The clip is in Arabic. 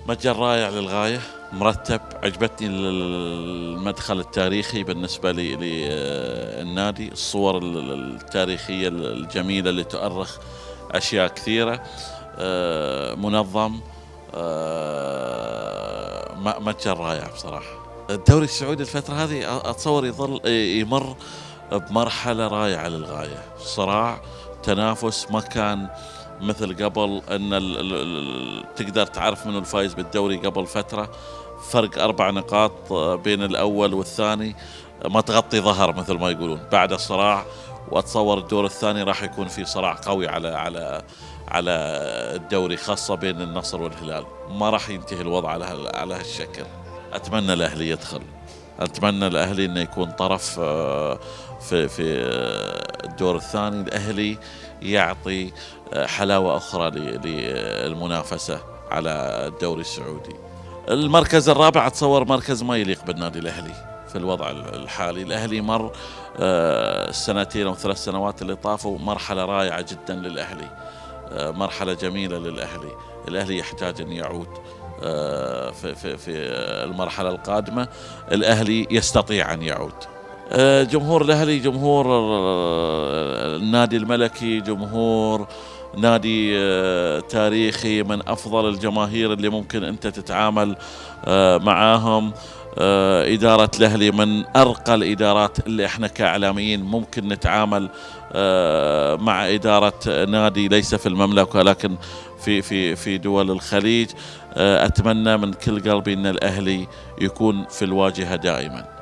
متجر رائع للغاية، مرتب، عجبتني المدخل التاريخي بالنسبة للنادي، الصور التاريخية الجميلة اللي تؤرخ أشياء كثيرة، منظم، متجر رائع بصراحة. الدوري السعودي الفترة هذه أتصور يظل يمر بمرحلة رائعة للغاية، صراع، تنافس، ما كان مثل قبل أن تقدر تعرف منه الفايز بالدوري قبل فترة، فرق 4 نقاط بين الأول والثاني، ما تغطي ظهر مثل ما يقولون. بعد الصراع، وأتصور الدور الثاني راح يكون في صراع قوي على الدوري، خاصة بين النصر والهلال، ما راح ينتهي الوضع على هالشكل. أتمنى الأهلي يدخل، أتمنى الأهلي إنه يكون طرف في الدور الثاني. الأهلي يعطي حلاوة أخرى للمنافسة على الدوري السعودي. المركز الرابع أتصور مركز ما يليق بالنادي الأهلي في الوضع الحالي. الأهلي مر السنتين أو 3 سنوات اللي طافوا مرحلة رائعة جدا للأهلي، مرحلة جميلة للأهلي. الأهلي يحتاج أن يعود في المرحلة القادمة. الأهلي يستطيع أن يعود. جمهور الأهلي جمهور النادي الملكي، جمهور نادي تاريخي، من أفضل الجماهير اللي ممكن أنت تتعامل معاهم. إدارة الأهلي من أرقى الإدارات اللي احنا كإعلاميين ممكن نتعامل مع إدارة نادي ليس في المملكة لكن في دول الخليج. أتمنى من كل قلبي أن الأهلي يكون في الواجهة دائما.